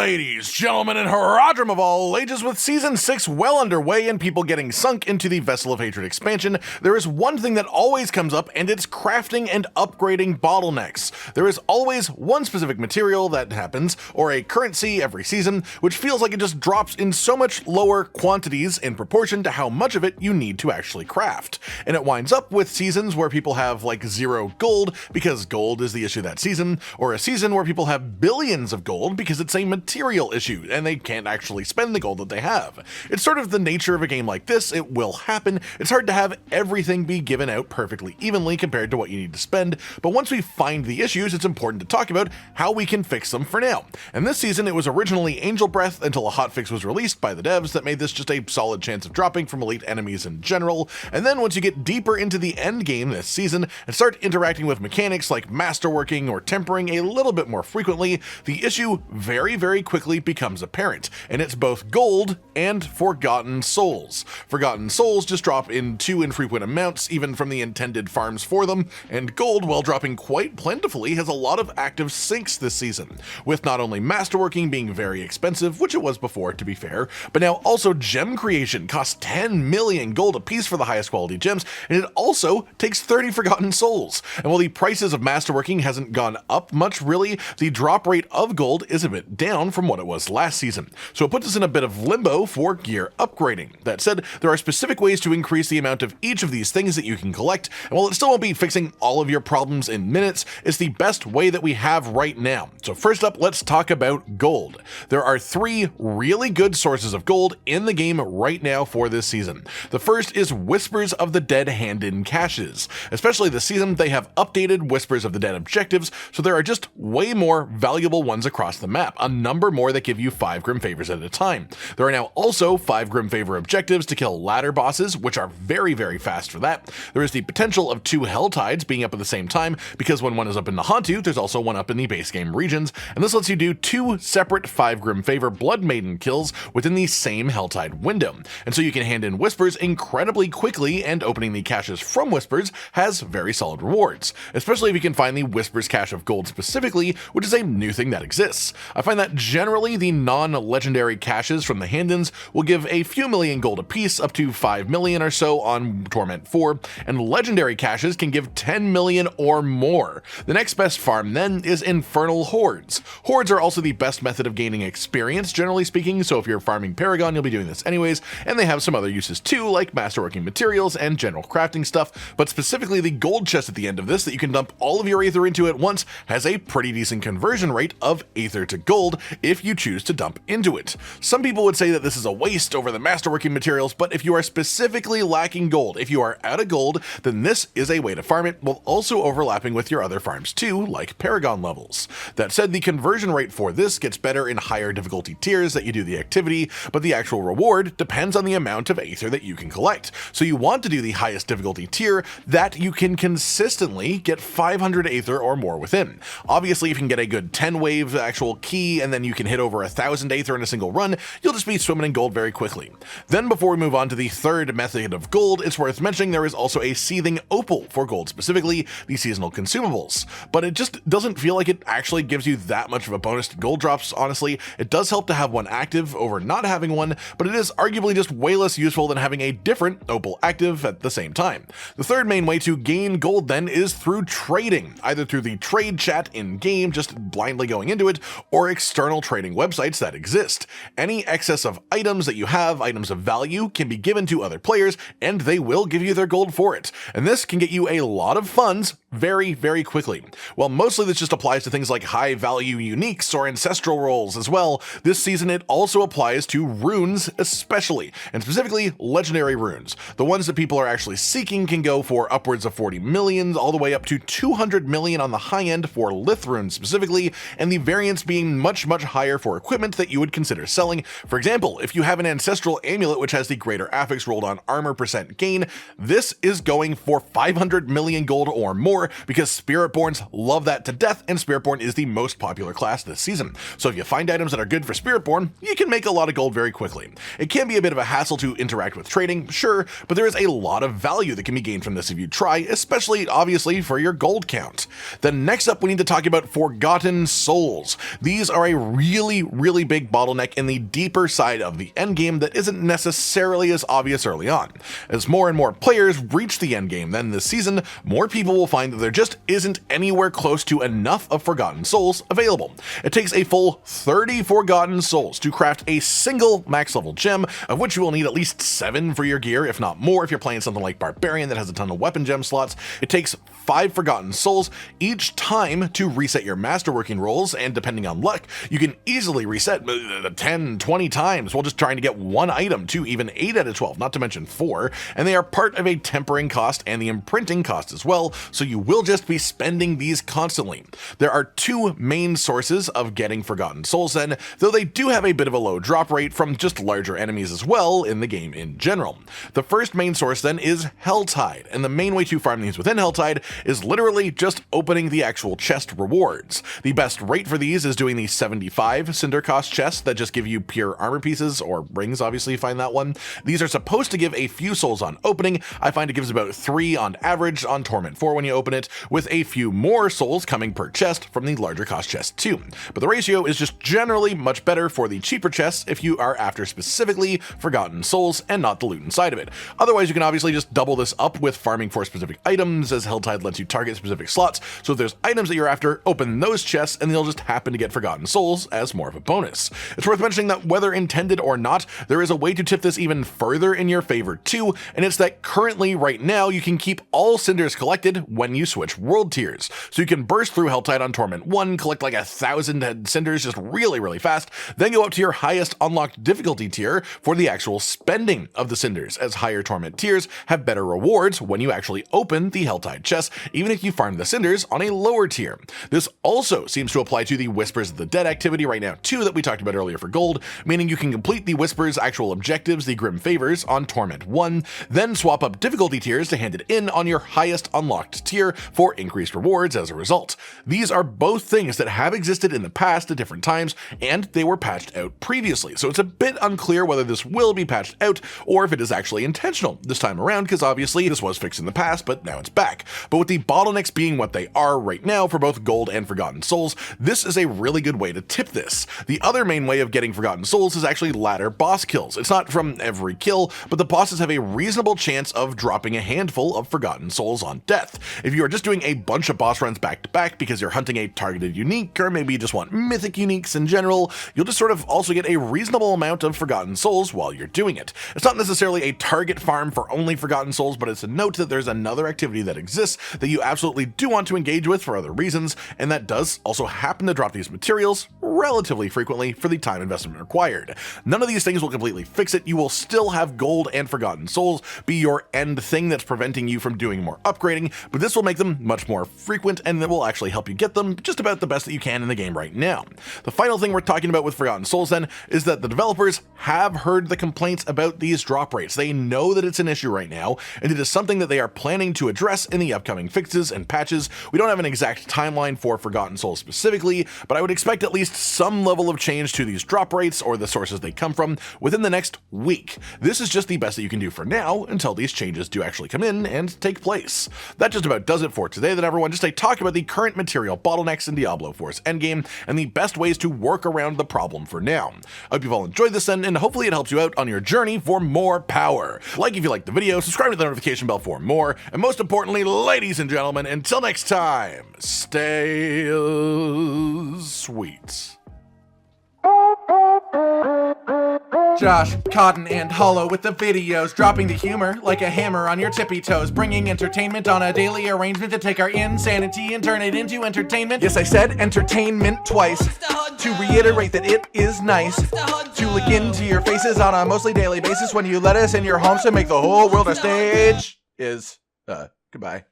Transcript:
Ladies, gentlemen, and haradrim of all ages, with Season 6 well underway and people getting sunk into the Vessel of Hated expansion, there is one thing that always comes up, and it's crafting and upgrading bottlenecks. There is always one specific material that happens, or a currency every season, which feels like it just drops in so much lower quantities in proportion to how much of it you need to actually craft. And it winds up with seasons where people have like 0 gold, because gold is the issue that season, or a season where people have billions of gold because it's a material issue and they can't actually spend the gold that they have. It's sort of the nature of a game like this. It will happen. It's hard to have everything be given out perfectly evenly compared to what you need to spend, but once we find the issues, it's important to talk about how we can fix them for now. And this season, it was originally Angel Breath until a hotfix was released by the devs that made this just a solid chance of dropping from elite enemies in general. And then once you get deeper into the end game this season and start interacting with mechanics like masterworking or tempering a little bit more frequently, the issue very quickly becomes apparent, and it's both gold and forgotten souls. Forgotten souls just drop in too infrequent amounts, even from the intended farms for them, and gold, while dropping quite plentifully, has a lot of active sinks this season, with not only masterworking being very expensive, which it was before to be fair, but now also gem creation costs 10 million gold apiece for the highest quality gems, and it also takes 30 forgotten souls. And while the prices of masterworking hasn't gone up much really, the drop rate of gold is a bit down from what it was last season, so it puts us in a bit of limbo for gear upgrading. That said, there are specific ways to increase the amount of each of these things that you can collect, and while it still won't be fixing all of your problems in minutes, it's the best way that we have right now. So first up, let's talk about gold. There are 3 really good sources of gold in the game right now for this season. The first is Whispers of the Dead hand-in caches. Especially this season, they have updated Whispers of the Dead objectives, so there are just way more valuable ones across the map, a number more that give you 5 Grim Favors at a time. There are now also 5 Grim Favor objectives to kill ladder bosses, which are very fast for that. There is the potential of 2 Hell Tides being up at the same time, because when one is up in the Hantu, there's also one up in the base game regions, and this lets you do 2 separate 5 Grim Favor Blood Maiden kills within the same Helltide window. And so you can hand in Whispers incredibly quickly, and opening the caches from Whispers has very solid rewards, especially if you can find the Whispers cache of gold specifically, which is a new thing that exists. I find that generally the non-legendary caches from the hand-ins will give a few million gold apiece, up to 5 million or so on Torment 4, and legendary caches can give 10 million or more. The next best farm then is Infernal Hordes. Hordes are also the best method of gaining experience, generally speaking, so if you're farming Paragon, you'll be doing this anyways, and they have some other uses too, like masterworking materials and general crafting stuff, but specifically the gold chest at the end of this that you can dump all of your Aether into at once has a pretty decent conversion rate of Aether to gold if you choose to dump into it. Some people would say that this is a waste over the masterworking materials, but if you are specifically lacking gold, if you are out of gold, then this is a way to farm it, while also overlapping with your other farms too, like Paragon levels. That said, the conversion rate for this gets better in higher difficulty tiers that you do the activity, but the actual reward depends on the amount of Aether that you can collect. So you want to do the highest difficulty tier that you can consistently get 500 Aether or more within. Obviously, if you can get a good 10 wave actual key, and then you can hit over 1,000 Aether in a single run, you'll just be swimming in gold very quickly. Then before we move on to the third method of gold, it's worth mentioning there is also a seething opal for gold, specifically the seasonal consumables. But it just doesn't feel like it actually gives you that much of a bonus to gold drops, honestly. It does help to have one active over not having one, but it is arguably just way less useful than having a different opal active at the same time. The third main way to gain gold then is through trading, either through the trade chat in-game, just blindly going into it, or external trading websites that exist. Any excess of items that you have, items of value, can be given to other players, and they will give you their gold for it. And this can get you a lot of funds very quickly. While mostly this just applies to things like high value uniques or ancestral rolls as well, this season it also applies to runes especially, and specifically legendary runes. The ones that people are actually seeking can go for upwards of 40 million, all the way up to 200 million on the high end for lilth runes specifically, and the variance being much higher for equipment that you would consider selling. For example, if you have an ancestral amulet which has the greater affix rolled on armor percent gain, this is going for 500 million gold or more, because Spiritborns love that to death, and Spiritborn is the most popular class this season. So if you find items that are good for Spiritborn, you can make a lot of gold very quickly. It can be a bit of a hassle to interact with trading, sure, but there is a lot of value that can be gained from this if you try, especially obviously for your gold count. Then next up we need to talk about Forgotten Souls. These are a really big bottleneck in the deeper side of the endgame that isn't necessarily as obvious early on. As more and more players reach the endgame then this season, more people will find that there just isn't anywhere close to enough of Forgotten Souls available. It takes a full 30 Forgotten Souls to craft a single max level gem, of which you will need at least 7 for your gear, if not more if you're playing something like Barbarian that has a ton of weapon gem slots. It takes 5 Forgotten Souls each time to reset your masterworking rolls, and depending on luck, you can easily reset 10, 20 times while just trying to get one item to even 8 out of 12, not to mention 4, and they are part of a tempering cost and the imprinting cost as well, so you will just be spending these constantly. There are 2 main sources of getting Forgotten Souls then, though they do have a bit of a low drop rate from just larger enemies as well in the game in general. The first main source then is Helltide, and the main way to farm these within Helltide is literally just opening the actual chest rewards. The best rate for these is doing the 75 cinder cost chests that just give you pure armor pieces, or rings obviously, you find that one. These are supposed to give a few souls on opening. I find it gives about 3 on average on Torment 4 when you open it, with a few more souls coming per chest from the larger cost chest too. But the ratio is just generally much better for the cheaper chests if you are after specifically Forgotten Souls and not the loot inside of it. Otherwise, you can obviously just double this up with farming for specific items, as Helltide lets you target specific slots, so if there's items that you're after, open those chests and they'll just happen to get Forgotten Souls as more of a bonus. It's worth mentioning that whether intended or not, there is a way to tip this even further in your favor too, and it's that currently right now you can keep all cinders collected when you switch world tiers. So you can burst through Helltide on Torment 1, collect like 1,000 cinders just really fast, then go up to your highest unlocked difficulty tier for the actual spending of the cinders, as higher Torment tiers have better rewards when you actually open the Helltide chest, even if you farm the cinders on a lower tier. This also seems to apply to the Whispers of the Dead activity right now too that we talked about earlier for gold, meaning you can complete the Whispers' actual objectives, the Grim Favors, on Torment 1, then swap up difficulty tiers to hand it in on your highest unlocked tier for increased rewards as a result. These are both things that have existed in the past at different times, and they were patched out previously, so it's a bit unclear whether this will be patched out or if it is actually intentional this time around, because obviously this was fixed in the past, but now it's back. But with the bottlenecks being what they are right now for both gold and Forgotten Souls, this is a really good way to tip this. The other main way of getting Forgotten Souls is actually ladder boss kills. It's not from every kill, but the bosses have a reasonable chance of dropping a handful of Forgotten Souls on death. If you are just doing a bunch of boss runs back to back because you're hunting a targeted unique, or maybe you just want mythic uniques in general, you'll just sort of also get a reasonable amount of Forgotten Souls while you're doing it. It's not necessarily a target farm for only Forgotten Souls, but it's a note that there's another activity that exists that you absolutely do want to engage with for other reasons, and that does also happen to drop these materials relatively frequently for the time investment required. None of these things will completely fix it. You will still have gold and Forgotten Souls be your end thing that's preventing you from doing more upgrading, but this will make them much more frequent, and it will actually help you get them just about the best that you can in the game right now. The final thing we're talking about with Forgotten Souls then is that the developers have heard the complaints about these drop rates. They know that it's an issue right now, and it is something that they are planning to address in the upcoming fixes and patches. We don't have an exact timeline for Forgotten Souls specifically, but I would expect at least some level of change to these drop rates or the sources they come from within the next week. This is just the best that you can do for now until these changes do actually come in and take place. That just about does it for today then, everyone. Just a talk about the current material bottlenecks in Diablo 4's endgame and the best ways to work around the problem for now. I hope you've all enjoyed this then, and hopefully it helps you out on your journey for more power. Like if you liked the video, subscribe to the notification bell for more, and most importantly, ladies and gentlemen, until next time, stay sweet. Josh, Cotton, and Hollow with the videos, dropping the humor like a hammer on your tippy toes, bringing entertainment on a daily arrangement to take our insanity and turn it into entertainment. Yes, I said entertainment twice, to reiterate that it is nice to look into your faces on a mostly daily basis when you let us in your homes to make the whole world our stage. Goodbye.